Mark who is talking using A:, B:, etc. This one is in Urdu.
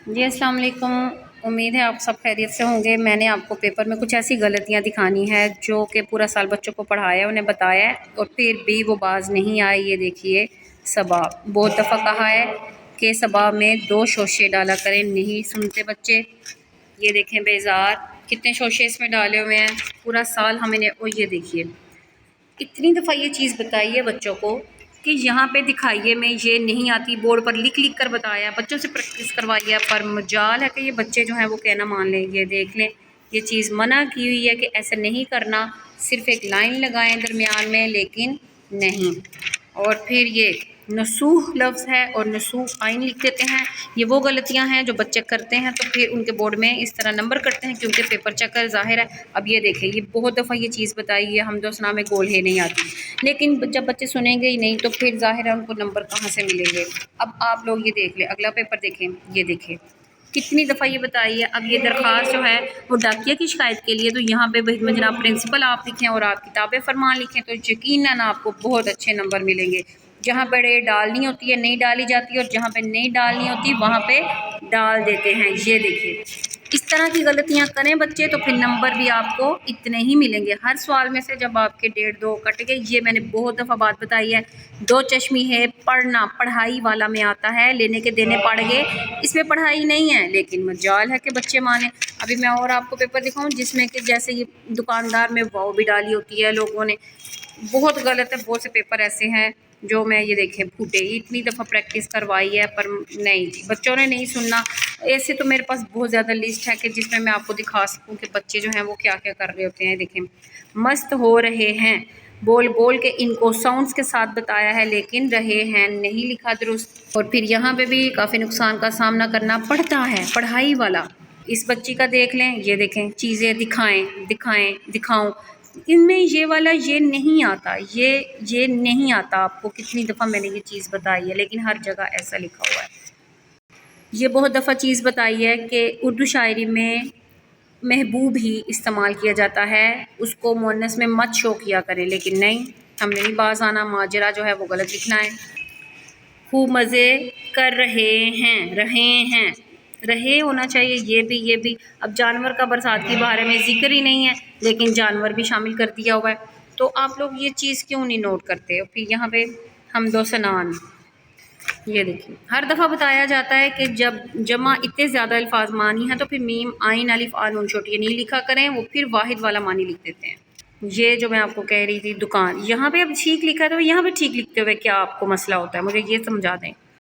A: جی السلام علیکم، امید ہے آپ سب خیریت سے ہوں گے۔ میں نے آپ کو پیپر میں کچھ ایسی غلطیاں دکھانی ہے جو کہ پورا سال بچوں کو پڑھایا ہے، انہیں بتایا ہے اور پھر بھی وہ باز نہیں آئے۔ یہ دیکھیے صبا، بہت دفعہ کہا ہے کہ صبا میں 2 شوشے ڈالا کریں، نہیں سنتے بچے۔ یہ دیکھیں بیزار کتنے شوشے اس میں ڈالے ہوئے ہیں، پورا سال ہم انہیں یہ دیکھیے اتنی دفعہ یہ چیز بتائی ہے بچوں کو کہ یہاں پہ دکھائیے میں یہ نہیں آتی، بورڈ پر لکھ لکھ کر بتایا، بچوں سے پریکٹس کروائی ہے، پر مجال ہے کہ یہ بچے جو ہیں وہ کہنا مان لیں۔ یہ دیکھ لیں، یہ چیز منع کی ہوئی ہے کہ ایسے نہیں کرنا، صرف ایک لائن لگائیں درمیان میں، لیکن نہیں۔ اور پھر یہ نسوح لفظ ہے اور نسوح آئین لکھ دیتے ہیں۔ یہ وہ غلطیاں ہیں جو بچے کرتے ہیں تو پھر ان کے بورڈ میں اس طرح نمبر کٹتے ہیں، کیونکہ پیپر چیکر ظاہر ہے۔ اب یہ دیکھیں، یہ بہت دفعہ یہ چیز بتائی ہے، حمد و ثنا میں گول ہے نہیں آتی، لیکن جب بچے سنیں گے ہی نہیں تو پھر ظاہر ہے ان کو نمبر کہاں سے ملیں گے۔ اب آپ لوگ یہ دیکھ لیں، اگلا پیپر دیکھیں، یہ دیکھیں کتنی دفعہ یہ بتائی ہے۔ اب یہ درخواست جو ہے وہ ڈاکیہ کی شکایت کے لیے، تو یہاں پہ جناب پرنسپل آپ لکھیں اور آپ کتاب فرمان لکھیں تو یقیناً آپ کو بہت اچھے نمبر ملیں گے۔ جہاں پہ ڈالنی ہوتی ہے نہیں ڈالی جاتی، اور جہاں پہ نہیں ڈالنی ہوتی وہاں پہ ڈال دیتے ہیں۔ یہ دیکھیے اس طرح کی غلطیاں کریں بچے تو پھر نمبر بھی آپ کو اتنے ہی ملیں گے۔ ہر سوال میں سے جب آپ کے 1.5 2 کٹ گئے، یہ میں نے بہت دفعہ بات بتائی ہے، 2 چشمی ہے، پڑھنا پڑھائی والا میں آتا ہے، لینے کے دینے پڑھ گئے، اس میں پڑھائی نہیں ہے لیکن مجال ہے کہ بچے مانیں۔ ابھی میں اور آپ کو پیپر دکھاؤں جس میں کہ جیسے یہ دکاندار میں واؤ بھی ڈالی ہوتی ہے لوگوں نے، بہت غلط ہے۔ بہت سے پیپر ایسے ہیں جو میں یہ دیکھیں پھوٹے، اتنی دفعہ پریکٹس کروائی ہے پر نہیں جی، بچوں نے نہیں سننا۔ ایسے تو میرے پاس بہت زیادہ لسٹ ہے کہ جس میں میں آپ کو دکھا سکوں کہ بچے جو ہیں وہ کیا کیا کر رہے ہوتے ہیں۔ دیکھیں مست ہو رہے ہیں، بول بول کے ان کو ساؤنڈز کے ساتھ بتایا ہے لیکن رہے ہیں نہیں لکھا درست۔ اور پھر یہاں پہ بھی کافی نقصان کا سامنا کرنا پڑتا ہے، پڑھائی والا۔ اس بچی کا دیکھ لیں، یہ دیکھیں چیزیں دکھاؤں، ان میں یہ والا یہ نہیں آتا، یہ نہیں آتا۔ آپ کو کتنی دفعہ میں نے یہ چیز بتائی ہے لیکن ہر جگہ ایسا لکھا ہوا ہے۔ یہ بہت دفعہ چیز بتائی ہے کہ اردو شاعری میں محبوب ہی استعمال کیا جاتا ہے، اس کو مؤنث میں مت شو کیا کریں، لیکن نہیں، ہم نے نہیں باز آنا، ماجرا جو ہے وہ غلط لکھنا ہے۔ خوب مزے کر رہے ہیں، رہے ہونا چاہیے، یہ بھی۔ اب جانور کا برسات کے بارے میں ذکر ہی نہیں ہے لیکن جانور بھی شامل کر دیا ہوا ہے، تو آپ لوگ یہ چیز کیوں نہیں نوٹ کرتے؟ پھر یہاں پہ حمد و ثناء، یہ دیکھیے ہر دفعہ بتایا جاتا ہے کہ جب جمع اتنے زیادہ الفاظ معنی ہیں تو پھر میم عین الف نون چھوٹی نہیں لکھا کریں، وہ پھر واحد والا معنی لکھ دیتے ہیں۔ یہ جو میں آپ کو کہہ رہی تھی دکان، یہاں پہ اب ٹھیک لکھا ہے تو یہاں پہ ٹھیک لکھتے ہوئے کیا آپ کو مسئلہ ہوتا ہے؟ مجھے یہ سمجھا دیں۔